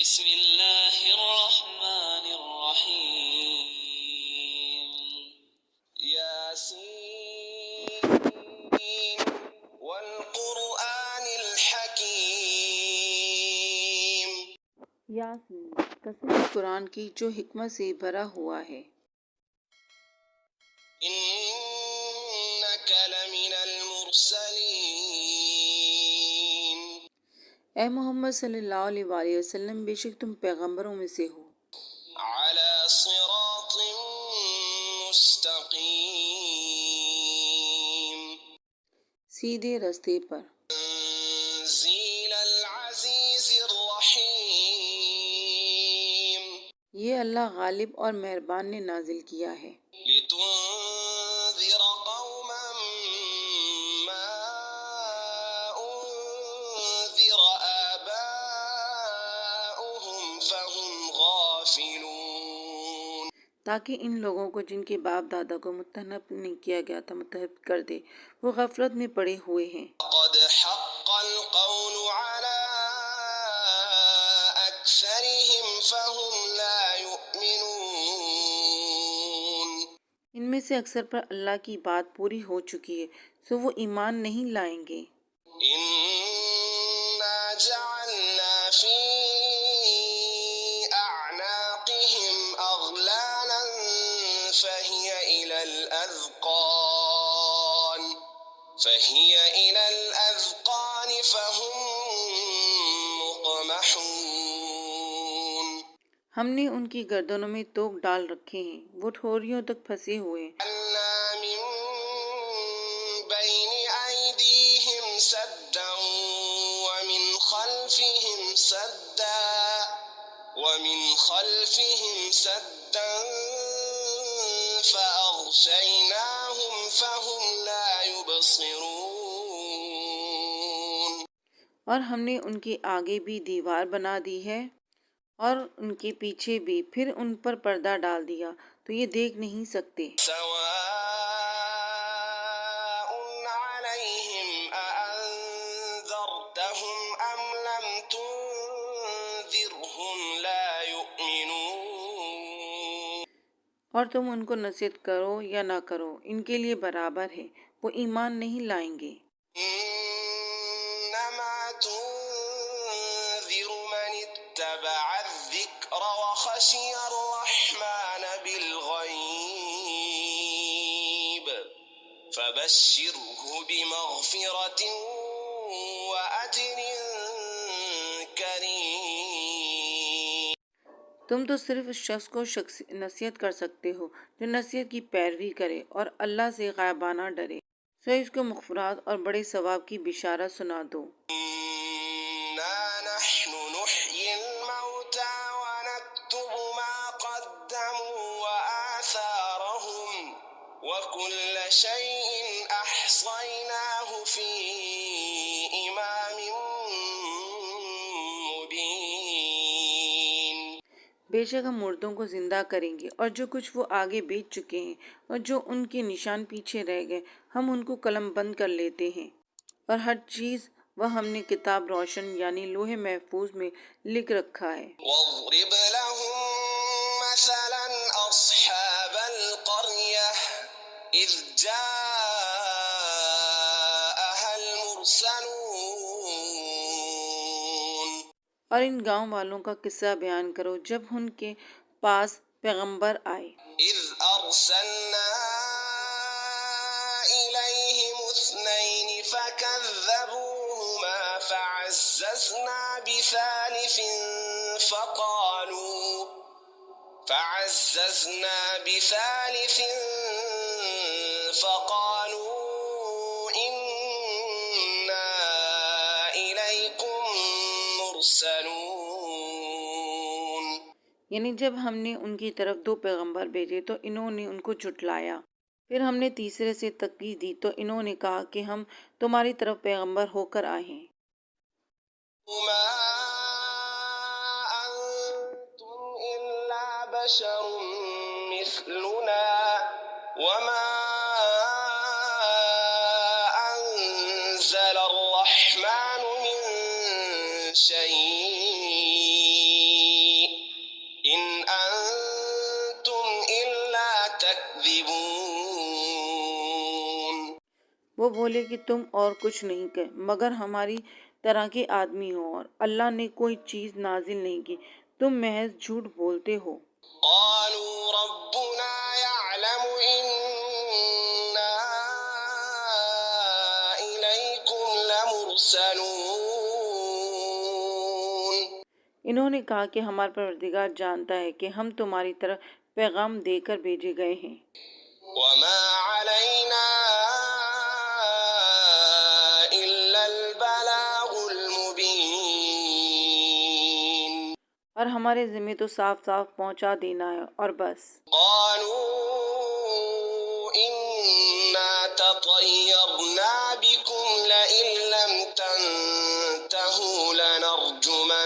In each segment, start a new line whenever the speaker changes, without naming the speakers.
بسم اللہ الرحمن الرحیم یاسین والقرآن الحکیم.
یاسین قسم قرآن کی جو حکمت سے بھرا ہوا ہے.
انک لمن المرسلین.
اے محمد صلی اللہ علیہ وآلہ وسلم، بے شک تم پیغمبروں میں سے ہو.
علی صراط مستقیم.
سیدھے راستے پر.
تنزیل العزیز الرحیم.
یہ اللہ غالب اور مہربان نے نازل کیا ہے.
لتنذر قوما ما انذر آباؤهم فهم غافلون.
تاکہ ان لوگوں کو جن کے باپ دادا کو متنب نہیں کیا گیا تھا متحب کر دے، وہ غفلت میں پڑے ہوئے ہیں.
قد حق القول على أكثرهم فهم لا يؤمنون.
ان میں سے اکثر پر اللہ کی بات پوری ہو چکی ہے، سو وہ ایمان نہیں لائیں گے.
إنا جعلنا في أعناقهم أغلالا فهي إلى الأذقان فهم مقمحون.
ہم نے ان کی گردنوں میں توق ڈال رکھے ہیں، وہ ٹھوریوں تک پھنسے ہوئے ہیں.
جعلنا من بين أيديهم سدا ومن خلفهم سدا فأغشيناهم فهم لا يبصرون.
اور ہم نے ان کے آگے بھی دیوار بنا دی ہے اور ان کے پیچھے بھی، پھر ان پر پردہ ڈال دیا تو یہ دیکھ نہیں سکتے.
سواء عليهم أأنذرتهم أم لم تنذرهم لا يؤمنون.
اور تم ان کو نصیحت کرو یا نہ کرو، ان کے لیے برابر ہے، وہ ایمان نہیں لائیں گے.
إنما تنذر من اتبع الذكر وخشي الرحمن بالغيب فبشره بمغفرة وأجر كريم.
تم تو صرف اس شخص کو نصیحت کر سکتے ہو جو نصیحت کی پیروی کرے اور اللہ سے غائبانہ ڈرے، سو اس کو مغفرات اور بڑے ثواب کی بشارت سنا دو.
إنا نحن نحيي الموتى ونكتب ما قدموا وآثارهم وكل شيء أحصيناه في إمام مبين.
بے شک ہم مردوں کو زندہ کریں گے، اور جو کچھ وہ آگے بیچ چکے ہیں اور جو ان کے نشان پیچھے رہ گئے ہم ان کو قلم بند کر لیتے ہیں، اور ہر چیز وہ ہم نے کتاب روشن یعنی لوح محفوظ میں لکھ رکھا ہے.
واضرب لهم مثلا أصحاب القرية إذ جاءها المرسلون.
اور ان گاؤں والوں کا قصہ بیان کرو جب ان کے پاس پیغمبر آئے.
إذ أرسلنا إليهم اثنين فكذبوهما فعززنا بثالث فقالوا إنا إليكم مرسلون.
یعنی جب ہم نے ان کی طرف دو پیغمبر بھیجے تو انہوں نے ان کو جھٹلایا، پھر ہم نے تیسرے سے تکلیف دی تو انہوں نے کہا کہ ہم تمہاری طرف پیغمبر ہو کر آئے ہیں.
ما أنتم إلا بشر مثلنا وما أنزل الرحمن من شيء تكذبون
وہ بولے کہ تم اور کچھ نہیں کہ مگر ہماری طرح کے آدمی ہو، اور اللہ نے کوئی چیز نازل نہیں کی، تم محض جھوٹ بولتے ہو۔
قالوا ربنا يعلم إنا إليكم لمرسلون
انہوں نے کہا کہ ہمارا پروردگار جانتا ہے کہ ہم تمہاری طرف پیغام دے کر بھیجے گئے ہیں،
وما علينا إلا البلاغ المبين
اور ہمارے ذمہ تو صاف صاف پہنچا دینا ہے اور بس۔
قالوا إنا تطيرنا بكم لئن لم تنتهوا لنرجمنكم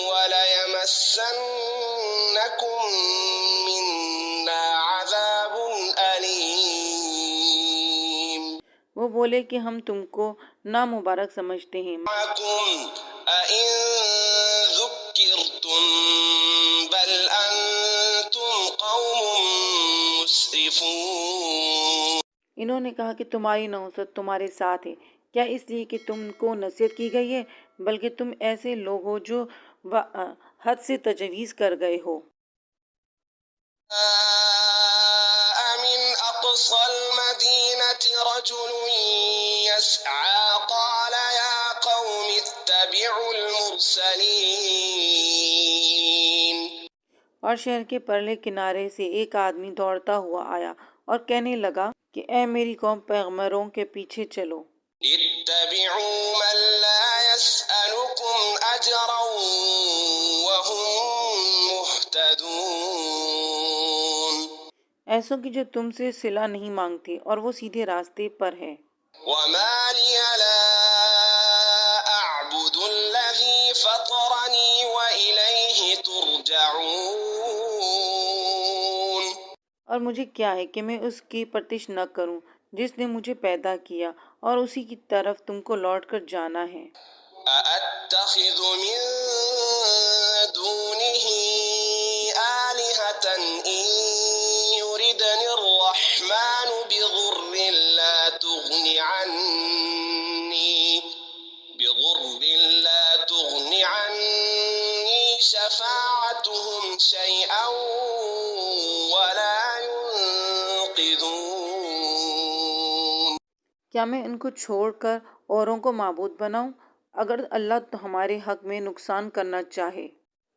وليمسنكم منا عذاب أليم
وہ بولے کہ ہم تم کو نامبارک سمجھتے ہیں،
معكم أئن ذكرتم بل أنتم قوم مسرفون
انہوں نے کہا کہ تمہاری نحوست تمہارے ساتھ ہے، کیا اس لیے کہ تم کو نصیحت کی گئی ہے؟ بلکہ تم ایسے لوگ ہو جو حد سے تجاوز کر گئے ہو۔
من أقصى المدينة رجل يسعى قال يا قوم اتبعوا المرسلين
اور شہر کے پرلے کنارے سے ایک آدمی دوڑتا ہوا آیا اور کہنے لگا کہ اے میری قوم، پیغمبروں کے پیچھے چلو۔
اتبعوا من لا يسألكم أجرا وهم مهتدون
ایسوں کی جو تم سے صلہ نہیں مانگتے اور وہ سیدھے راستے پر ہے۔
وما لي لا أعبد الذي فطرني وإليه ترجعون
اور مجھے کیا ہے کہ میں اس کی پرستش نہ کروں جس نے مجھے پیدا کیا، اور اسی کی طرف تم کو لوٹ کر جانا ہے۔
أأتخذ من دونه آلهة إن يردني الرحمن بضر لا تغن عني شفاعتهم شيئا ولا ينقذون
کیا میں ان کو چھوڑ کر اوروں کو معبود بناؤں؟ اگر اللہ تو ہمارے حق میں نقصان کرنا چاہے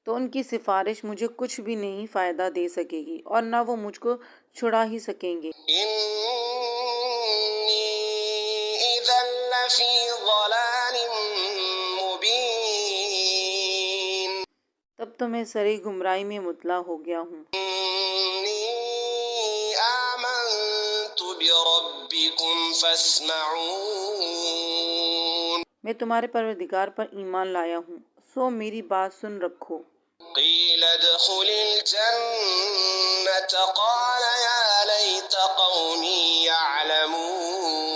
تو ان کی سفارش مجھے کچھ بھی نہیں فائدہ دے سکے گی، اور نہ وہ مجھ کو چھڑا ہی سکیں گے۔
إني إذا لفي ضلال مبين
تب تو میں سری گمراہی میں مطلع ہو گیا ہوں۔
إني آمنت بربكم فاسمعون
میں تمہارے پروردگار پر ایمان لایا ہوں، سو میری بات سن رکھو۔
قيل ادخل الجنة قال يا ليت قومي يعلمون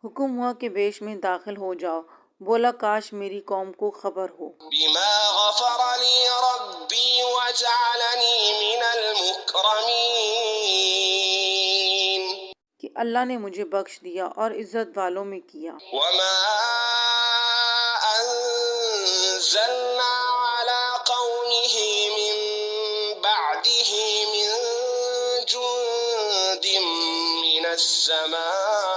حکم ہوا کہ بیش میں داخل ہو جاؤ، بولا کاش میری قوم کو خبر ہو۔
بما غفر لي ربي وجعلني من المكرمين
کہ اللہ نے مجھے بخش دیا اور عزت والوں میں کیا۔
وما أنزلنا على قومه من بعده من جند من السماء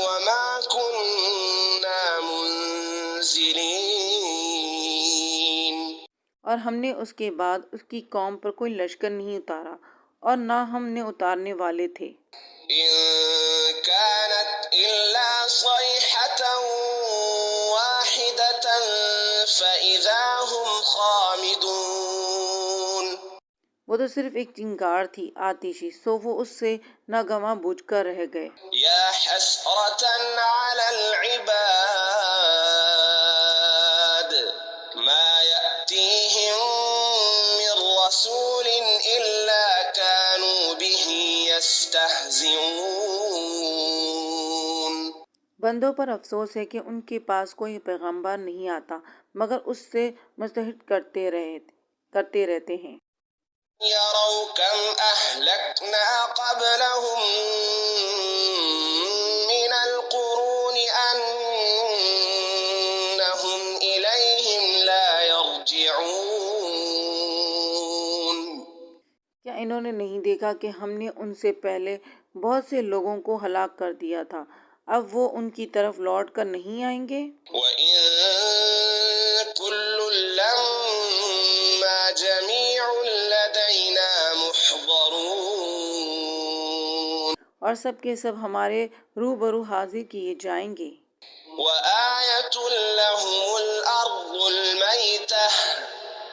وما كنا منزلين
اور ہم نے اس کے بعد اس کی قوم پر کوئی لشکر نہیں اتارا، اور نہ ہم نے اتارنے والے تھے۔
إن كانت إلا صيحة واحدة فإذا هم خامدون
وہ تو صرف ایک چنگار تھی آتشی، سو وہ اس سے ناگواں بجھ کر رہ گئے۔
يا حسرة على العباد ما يأتيهم من رسول
بندوں پر افسوس ہے کہ ان کے پاس کوئی پیغمبر نہیں آتا مگر اس سے مستحد کرتے رہتے ہیں۔
يروا كم أهلكنا قبلهم من القرون أنهم إليهم لا يرجعون۔
کیا انہوں نے نہیں دیکھا کہ ہم نے ان سے پہلے بہت سے لوگوں کو ہلاک کر دیا تھا، اب وہ ان کی طرف لوٹ کر نہیں آئیں گے؟
وَإِن كُلٌّ لَّمَّا جَمِيعٌ لَّدَيْنَا مُحْضَرُونَ۔
اور سب کے سب ہمارے روبرو حاضر کیے جائیں گے۔
وَآيَةٌ لَّهُمُ الْأَرْضُ الْمَيْتَةُ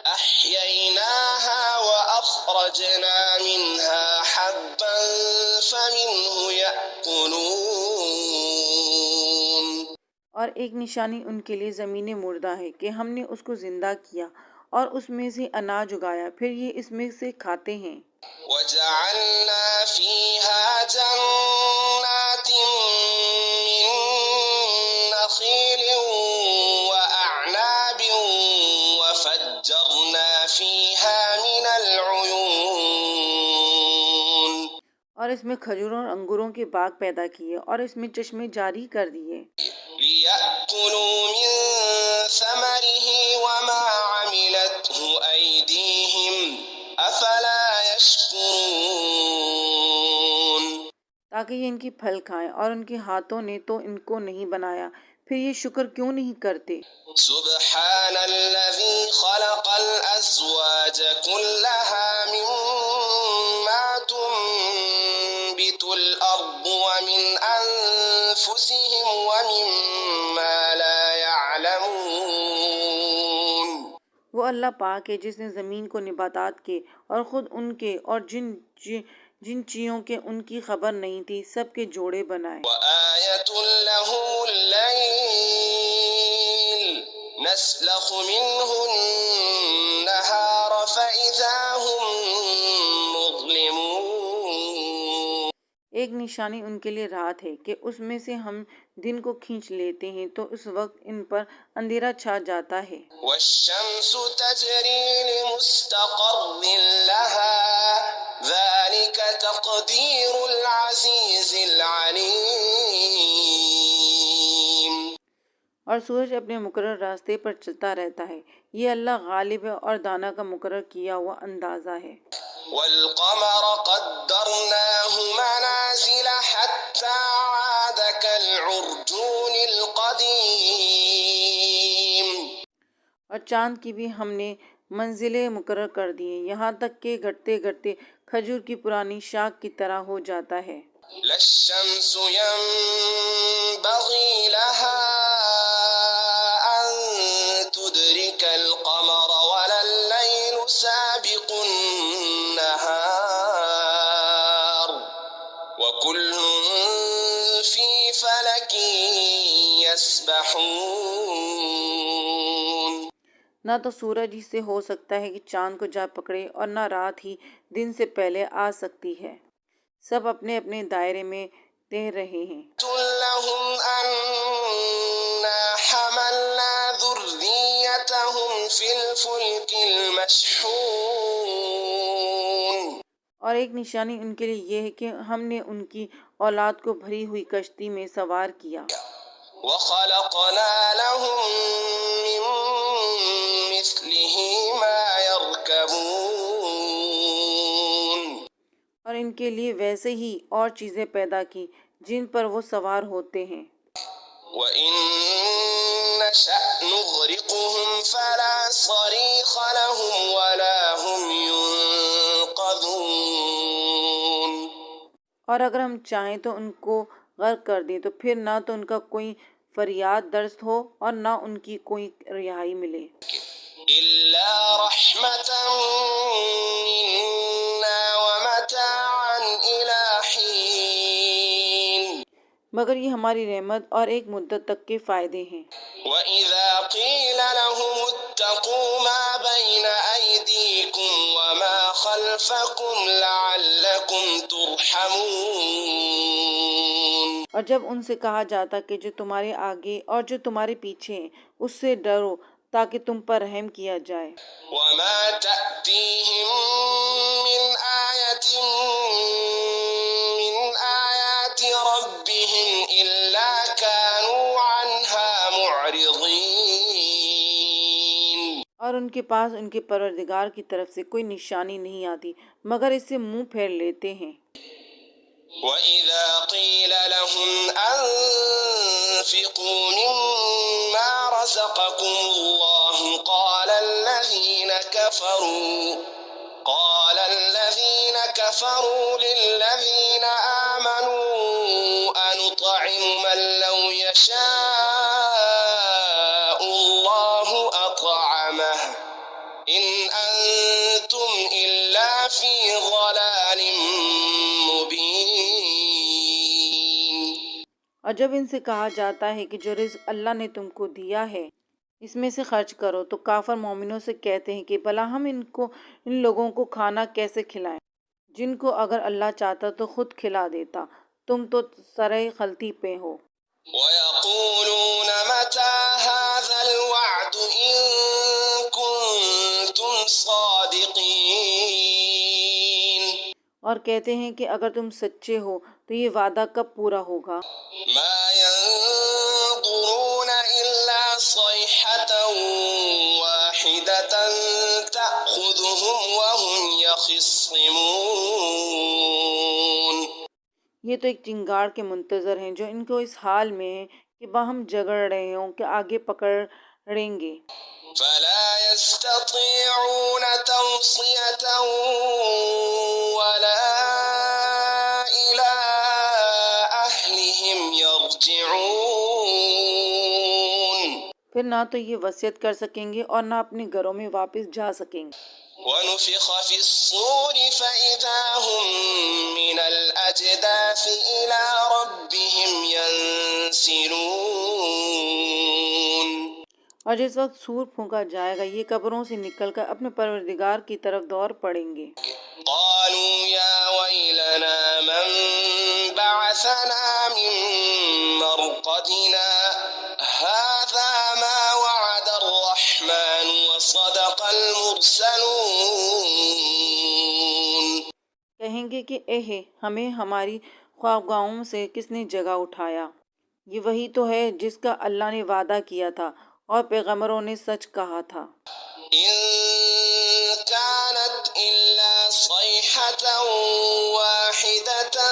أَحْيَيْنَاهَا وَأَخْرَجْنَا مِنْهَا حَبًّا فَمِنْهُ يَأْكُلُونَ۔
اور ایک نشانی ان کے لیے زمین مردہ ہے کہ ہم نے اس کو زندہ کیا اور اس میں سے اناج اگایا، پھر یہ اس میں سے کھاتے ہیں۔
وَجَعَلْنَا فِيهَا جَنَّاتٍ مِّن نَّخِيلٍ وَأَعْنَابٍ وَفَجَّرْنَا فِيهَا مِنَ الْعُيُونِ۔
اور اس میں کھجوروں اور انگوروں کے باغ پیدا کیے اور اس میں چشمے جاری کر دیے۔
لِيَأْكُلُوا مِن ثَمَرِهِ وَمَا عَمِلَتْهُ أَيْدِيهِمْ أَفَلَا يَشْكُرُونَ۔
تاکہ یہ ان کی پھل کھائیں، اور ان کے ہاتھوں نے تو ان کو نہیں بنایا، پھر یہ شکر کیوں نہیں کرتے؟
سبحان الذي خلق الأزواج كلها مما تنبت الأرض ومن أنفسهم ومما لا يعلمون۔
وہ اللہ پاک ہے جس نے زمین کو نباتات کے اور خود ان کے اور جن چیزوں کے ان کی خبر نہیں تھی سب کے جوڑے بنائے۔
وَآيَةٌ لَّهُمُ اللَّيْلُ نَسْلَخُ مِنْهُ النَّهَارَ فَإِذَا هُم مُظْلِمُونَ۔
ایک نشانی ان کے لیے رات ہے کہ اس میں سے ہم دن کو کھینچ لیتے ہیں تو اس وقت ان پر اندھیرا چھا جاتا ہے۔
وَالشَّمْسُ تَجْرِي لِمُسْتَقَرٍّ لَّهَا ذَلِكَ تَقْدِيرُ الْعَزِيزِ الْعَلِيمِ۔
اور سورج اپنے مقرر راستے پر چلتا رہتا ہے، یہ اللہ غالب ہے اور دانا کا مقرر کیا ہوا اندازہ ہے۔
وَالْقَمَرَ قَدَّرْنَاهُ مَنَازِلَ حَتَّى عَادَ كَالْعُرْجُونِ الْقَدِيمِ۔
اور چاند کی بھی ہم نے منزلیں مقرر کر دی ہیں، یہاں تک کہ گھٹتے گھٹتے کھجور کی پرانی شاخ کی طرح ہو جاتا ہے۔
لَا الشَّمْسُ يَنبَغِي لَهَا أَن تُدْرِكَ الْقَمَرَ وَلَا اللَّيْلُ سَابِقُ النَّهَارِ وَكُلٌّ فِي فَلَكٍ يَسْبَحُونَ۔
نہ تو سورج ہی سے ہو سکتا ہے کہ چاند کو جا پکڑے اور نہ رات ہی دن سے پہلے آ سکتی ہے، سب اپنے اپنے دائرے میں تیر رہے ہیں۔
لَهُمْ أَنَّا حَمَلْنَا ذُرِّيَّتَهُمْ فِي الْفُلْكِ الْمَشْحُونِ۔
اور ایک نشانی ان کے لیے یہ ہے کہ ہم نے ان کی اولاد کو بھری ہوئی کشتی میں سوار کیا۔
وَخَلَقْنَا لَهُم مِّن مِّثْلِهِ مَا يَرْكَبُونَ۔
اور ان کے لیے ویسے ہی اور چیزیں پیدا کی جن پر وہ سوار ہوتے ہیں۔
وَإِن نَّشَأْ نُغْرِقْهُمْ فَلَا صَرِيخَ لَهُمْ وَلَا هُمْ يُنقَذُونَ۔
اور اگر ہم چاہیں تو ان کو غرق کر دیں تو پھر نہ تو ان کا کوئی فریاد درست ہو اور نہ ان کی کوئی رہائی ملے۔
إِلَّا رَحْمَةً مِّنَّا وَمَتَاعًا إِلَىٰ حِينٍ۔
مگر یہ ہماری رحمت اور ایک مدت تک کے فائدے ہیں۔
وَإِذَا قِيلَ لَهُمُ اتَّقُوا مَا بَيْنَ أَيْدِيكُمْ وَمَا خَلْفَكُمْ لَعَلَّكُمْ تُرْحَمُونَ۔
اور جب ان سے کہا جاتا کہ جو تمہارے آگے اور جو تمہارے پیچھے ہیں اس سے ڈرو تاکہ تم پر رحم کیا جائے۔
وما تأتيهم من آية من آيات ربهم إلا كانوا عنها معرضين۔
اور ان کے پاس ان کے پروردگار کی طرف سے کوئی نشانی نہیں آتی مگر اس سے منہ پھیر لیتے ہیں۔
وَإِذَا قِيلَ لَهُمْ أَنفِقُوا مِمَّا رَزَقَكُمُ اللَّهُ قَالَ الَّذِينَ كَفَرُوا لِلَّذِينَ آمَنُوا أَنُطْعِمُ مَن لَّوْ يَشَاءُ اللَّهُ أَطْعَمَهُ إِنْ أَنتُمْ إِلَّا فِي ضَلَالٍ مُّبِينٍ۔
اور جب ان سے کہا جاتا ہے کہ جو رزق اللہ نے تم کو دیا ہے اس میں سے خرچ کرو تو کافر مومنوں سے کہتے ہیں کہ بھلا ہم ان لوگوں کو کھانا کیسے کھلائیں جن کو اگر اللہ چاہتا تو خود کھلا دیتا، تم تو سرے غلطی پہ ہو۔
وَيَقُولُونَ مَتَىٰ هَٰذَا الْوَعْدُ إِن كُنتُمْ صَادِقِينَ۔
اور کہتے ہیں کہ اگر تم سچے ہو تو یہ وعدہ کب پورا ہوگا؟
مَا يَنظُرُونَ إِلَّا صَيْحَةً وَاحِدَةً تَأْخُذُهُمْ وَهُمْ يَخِصِّمُونَ۔
یہ تو ایک چنگاڑ کے منتظر ہیں جو ان کو اس حال میں ہے کہ باہم جھگڑ رہے ہوں کہ آگے پکڑیں گے۔
فَلَا يَسْتَطِيعُونَ تَوْصِيَةً وَلَا إِلَىٰ أَهْلِهِمْ يَرْجِعُونَ۔
پھر نہ تو یہ وصیت کر سکیں گے اور نہ اپنے گھروں میں واپس جا سکیں گے۔
وَنُفِخَ فِي الصُّورِ فَإِذَا هُم مِّنَ الْأَجْدَاثِ إِلَىٰ رَبِّهِمْ يَنسِلُونَ۔
اور جس وقت سور پھونکا جائے گا یہ قبروں سے نکل کر اپنے پروردگار کی طرف دوڑ پڑیں گے۔
قَالُوا يَا وَيْلَنَا مَن بَعَثَنَا مِن مَّرْقَدِنَا هَٰذَا مَا وَعَدَ الرَّحْمَٰنُ وَصَدَقَ الْمُرْسَلُونَ۔
کہیں گے کہ اے ہمیں ہماری خوابگاہوں سے کس نے جگا اٹھایا؟ یہ وہی تو ہے جس کا اللہ نے وعدہ کیا تھا اور پیغمبروں نے سچ کہا تھا۔
إِن كَانَتْ إِلَّا صَيْحَةً وَاحِدَةً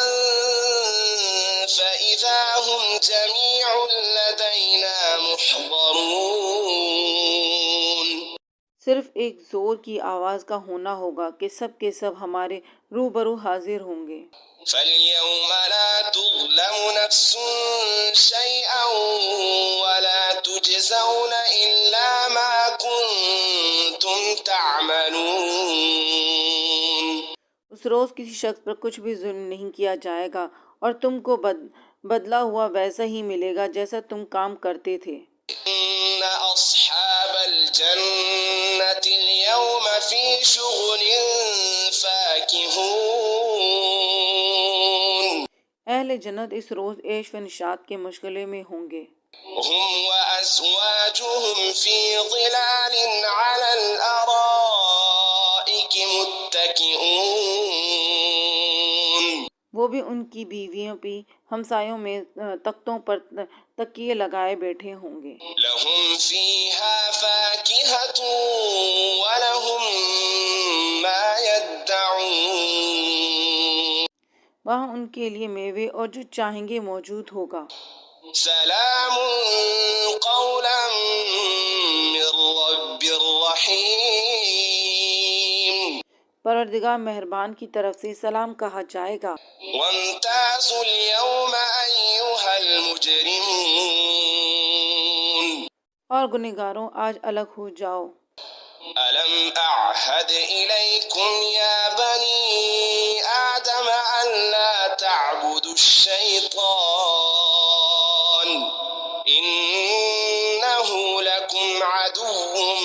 فَإِذَا هُمْ جَمِيعٌ لَّدَيْنَا مُحْضَرُونَ۔
صرف ایک زور کی آواز کا ہونا ہوگا کہ سب کے سب ہمارے روبرو حاضر ہوں گے۔
فَالْيَوْمَ لَا تُظْلَمُ نَفْسٌ شَيْئًا وَلَا تُجْزَوْنَ إِلَّا مَا كُنتُمْ تَعْمَلُونَ۔
اس روز کسی شخص پر کچھ بھی ظلم نہیں کیا جائے گا اور تم کو بدلہ ہوا ویسا ہی ملے گا جیسا تم کام کرتے تھے۔
إِنَّ أَصْحَابَ الْجَنَّةِ الْيَوْمَ فِي شُغُلٍ فَاكِهُونَ۔
اہل جنت اس روز عیش و نشاط کے مشغلے میں ہوں گے۔
هُمْ وَأَزْوَاجُهُمْ فِي ظِلَالٍ عَلَى الْأَرَائِكِ مُتَّكِئُونَ۔
وہ بھی ان کی بیویوں بھی ہمسایوں میں تختوں پر تکیے لگائے بیٹھے ہوں گے۔
لَهُمْ فِيهَا فَاكِهَةٌ وَلَهُم مَّا يَدَّعُونَ۔
وہاں ان کے لیے میوے اور جو چاہیں گے موجود ہوگا۔
سَلَامٌ قَوْلًا مِّن رَّبٍّ رَّحِيمٍ۔
پروردگار مہربان کی طرف سے سلام کہا جائے گا۔
وَامْتَازُوا الْيَوْمَ أَيُّهَا الْمُجْرِمُونَ۔
اور گنہگاروں آج الگ ہو جاؤ۔
أَلَمْ أَعْهَدْ إِلَيْكُمْ يَا بَنِي آدَمَ أَلَّا تَعْبُدُوا الشَّيْطَانَ إِنَّهُ لَكُمْ عَدُوٌّ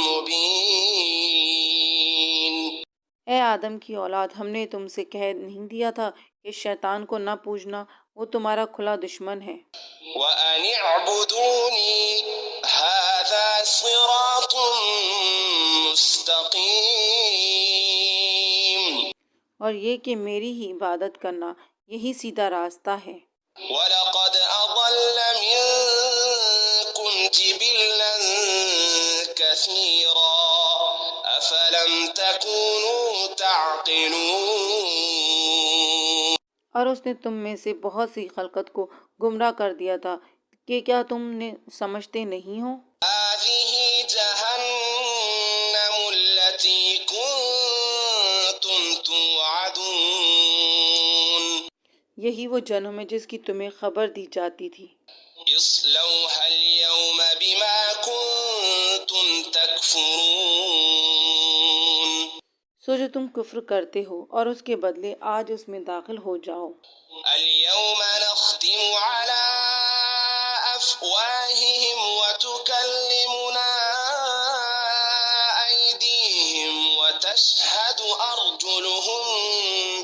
مُّبِينٌ۔
اے آدم کی اولاد، ہم نے تم سے کہہ نہیں دیا تھا کہ شیطان کو نہ پوجنا، وہ تمہارا کھلا دشمن ہے۔
وَأَنِ اعْبُدُونِي هَذَا صِرَاطٌ مُسْتَقِيمٌ
اور یہ کہ میری ہی عبادت کرنا یہی سیدھا راستہ ہے۔
وَلَقَدْ أَضَلَّ مِنكُمْ جِبِلًّا كَثِيرًا أَفَلَمْ تَكُونُوا تَعْقِلُونَ
اور اس نے تم میں سے بہت سی خلقت کو گمراہ کر دیا تھا کہ کیا تم نے سمجھتے نہیں ہو؟
هَٰذِهِ جَهَنَّمُ الَّتِي كُنتُمْ تُوعَدُونَ
یہی وہ جہنم ہے جس کی تمہیں خبر دی جاتی تھی۔
اصْلَوْهَا الْيَوْمَ بِمَا كُنتُمْ تَكْفُرُونَ
سو جو تم کفر کرتے ہو اور اس کے بدلے آج اس میں داخل ہو جاؤ۔
الْيَوْمَ نَخْتِمُ عَلَىٰ أَفْوَاهِهِمْ وَتُكَلِّمُنَا أَيْدِيهِمْ وَتَشْهَدُ أَرْجُلُهُم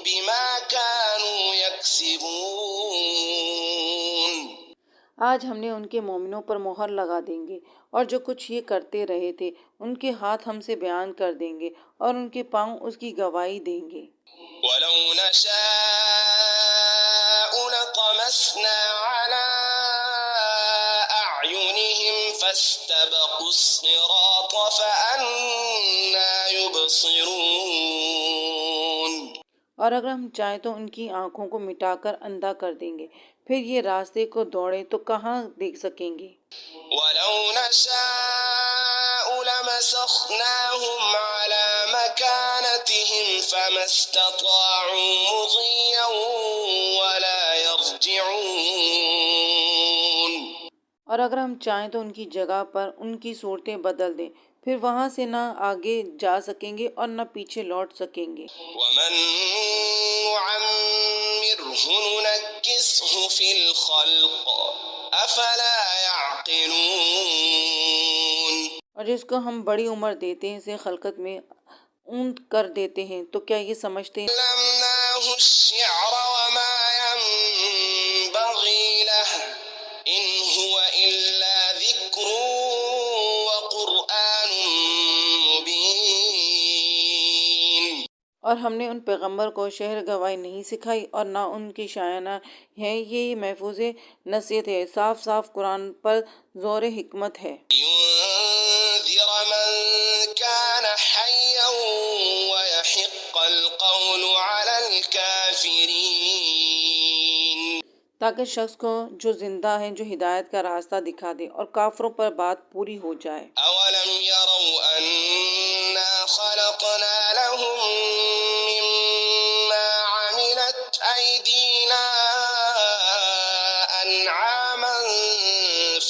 بِمَا كَانُوا يَكْسِبُونَ
آج ہم نے ان کے مومنوں پر مہر لگا دیں گے اور جو کچھ یہ کرتے رہے تھے ان کے ہاتھ ہم سے بیان کر دیں گے اور ان کے پاؤں اس کی گواہی دیں گے۔
وَلَوْ نَشَاءُ لَطَمَسْنَا عَلَىٰ أَعْيُنِهِمْ فَاسْتَبَقُوا الصِّرَاطَ فَأَنَّىٰ يُبْصِرُونَ
اور اگر ہم چاہیں تو ان کی آنکھوں کو مٹا کر اندھا کر دیں گے، پھر یہ راستے کو دوڑیں تو کہاں دیکھ سکیں گے۔
وَلَوْ نَشَاءُ لَمَسَخْنَاهُمْ عَلَىٰ مَكَانَتِهِمْ فَمَا اسْتَطَاعُوا مُضِيًّا وَلَا يَرْجِعُونَ
اور اگر ہم چاہیں تو ان کی جگہ پر ان کی صورتیں بدل دیں، پھر وہاں سے نہ آگے جا سکیں گے اور نہ پیچھے لوٹ سکیں گے۔
وَمَن نُّعَمِّرْهُ نُنَكِّسْهُ فِي الْخَلْقِ أَفَلَا يَعْقِلُونَ
اور جس کو ہم بڑی عمر دیتے ہیں اسے خلقت میں اونٹ کر دیتے ہیں تو کیا یہ سمجھتے ہیں؟
عَلَّمْنَاهُ الشِّعْرَ وَمَا يَنبَغِي لَهُ إِنْ هُوَ إِلَّا ذِكْرٌ وَقُرْآنٌ مُّبِينٌ
اور ہم نے ان پیغمبر کو شعر گوائی نہیں سکھائی اور نہ ان کی شاعرانہ ہے، یہ محفوظ نصیحت ہے، صاف صاف قرآن پر زور حکمت ہے۔
لِيُنذِرَ مَن كَانَ حَيًّا وَيَحِقَّ الْقَوْلُ عَلَى الْكَافِرِينَ
تاکہ شخص کو جو زندہ ہے جو ہدایت کا راستہ دکھا دے اور کافروں پر بات پوری ہو جائے۔
أَوَلَمْ يَرَوْا أَنَّا خَلَقْنَا لَهُم مِّمَّا عَمِلَتْ أَيْدِينَا أَنْعَامًا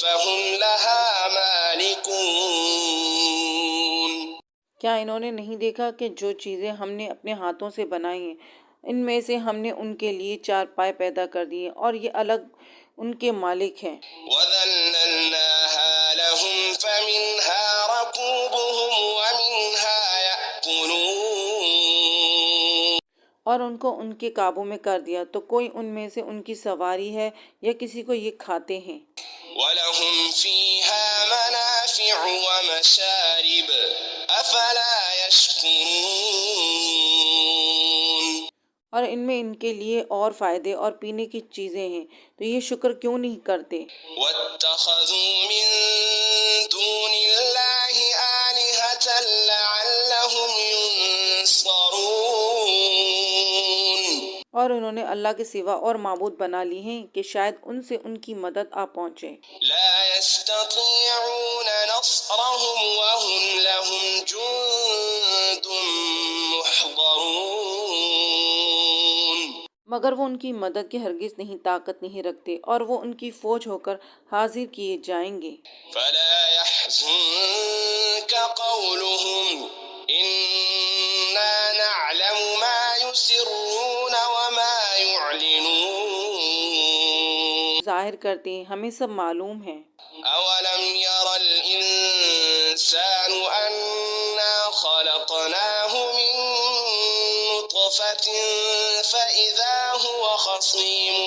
فَهُمْ لَهَا مَالِكُونَ
کیا انہوں نے نہیں دیکھا کہ جو چیزیں ہم نے اپنے ہاتھوں سے بنائی ہیں ان میں سے ہم نے ان کے لیے چار پائے پیدا کر دیے اور یہ الگ ان کے مالک ہیں۔
وَذَلَّلْنَاهَا لَهُمْ فَمِنْهَا رَكُوبُهُمْ وَمِنْهَا يَأْكُلُونَ
اور ان کو ان کے قابو میں کر دیا تو کوئی ان میں سے ان کی سواری ہے یا کسی کو یہ کھاتے ہیں۔
وَلَهُمْ فِيهَا مَنَافِعُ وَمَشَارِبُ أَفَلَا يَشْكُرُونَ
اور ان میں ان کے لیے اور فائدے اور پینے کی چیزیں ہیں تو یہ شکر کیوں نہیں کرتے؟
وَاتَّخَذُوا مِن دُونِ اللَّهِ آلِهَةً لَّعَلَّهُمْ يُنصَرُونَ
اور انہوں نے اللہ کے سوا اور معبود بنا لی ہیں کہ شاید ان سے ان کی مدد آ پہنچے۔
لَا يَسْتَطِيعُونَ نَصْرَهُمْ وَهُمْ لَهُمْ جُندٌ مُّحْضَرُونَ
مگر وہ ان کی مدد کی ہرگز نہیں طاقت نہیں رکھتے اور وہ ان کی فوج ہو کر حاضر کیے جائیں گے۔
فَلَا يَحْزُنكَ قَوْلُهُمْ إِنَّا نَعْلَمُ مَا يُسِرُّونَ وَمَا يُعْلِنُونَ
ظاہر کرتے ہیں ہمیں سب معلوم ہے۔
أَوَلَمْ يَرَ الْإِنسَانُ أَنَّا خَلَقْنَاهُ مِن نُّطْفَةٍ فَإِذَا هُوَ خَصِيمٌ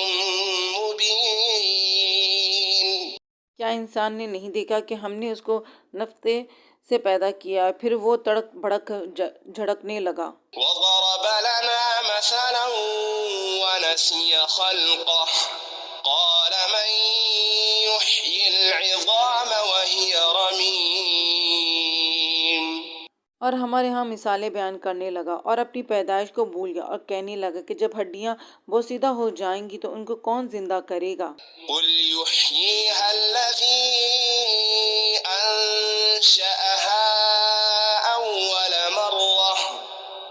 کیا انسان نے نہیں دیکھا کہ ہم نے اس کو نطفے سے پیدا کیا، پھر وہ تڑک بھڑک جھڑکنے لگا۔
وضرب لنا مثلا ونسي خلقه قال من يحيي العظام وهي رميم
اور ہمارے ہاں مثالیں بیان کرنے لگا اور اپنی پیدائش کو بھول گیا اور کہنے لگا کہ جب ہڈیاں بوسیدہ ہو جائیں گی تو ان کو کون زندہ کرے گا؟
قل يحييها الذي أنشأها أول مرة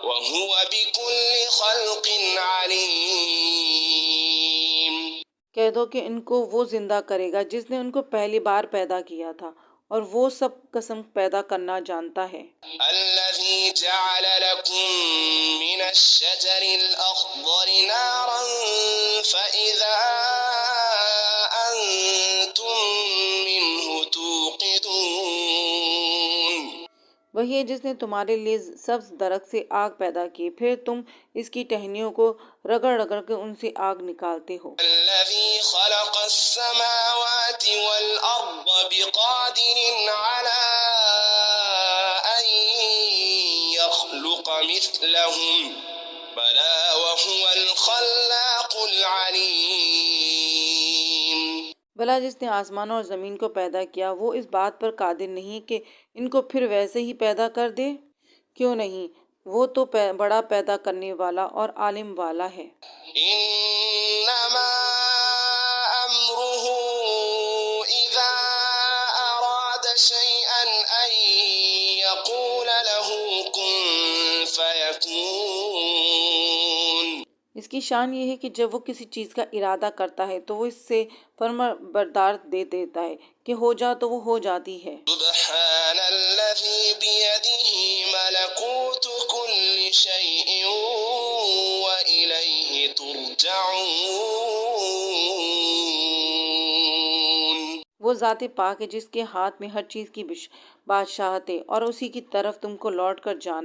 وهو بكل خلق عليم
کہہ دو کہ ان کو وہ زندہ کرے گا جس نے ان کو پہلی بار پیدا کیا تھا اور وہ سب قسم پیدا کرنا جانتا ہے۔
الذي جعل لكم من الشجر الأخضر نارا فإذا أنتم منه توقدون
وہی ہے جس نے تمہارے لیے سبز درخت سے آگ پیدا کی، پھر تم اس کی ٹہنیوں کو رگڑ رگڑ کے ان سے آگ نکالتے ہو۔
الذي خلق السماوات والأرض بقادر على أن يخلق مثلهم بلى وهو الخلاق العليم
بھلا جس نے آسمانوں اور زمین کو پیدا کیا وہ اس بات پر قادر نہیں کہ ان کو پھر ویسے ہی پیدا کر دے؟ کیوں نہیں، وہ تو بڑا پیدا کرنے والا اور عالم والا ہے۔
إنما أمره إذا أراد شيئا أن يقول له كن فيكون
اس کی شان یہ ہے کہ جب وہ کسی چیز کا ارادہ کرتا ہے تو وہ اس سے فرما بردار دے دیتا ہے کہ ہو جا تو وہ ہو جاتی ہے۔
سبحان الذي بيده ملكوت كل شيء وإليه ترجعون
وہ ذات پاک ہے جس کے ہاتھ میں ہر چیز کی بادشاہت ہے اور اسی کی طرف تم کو لوٹ کر جانا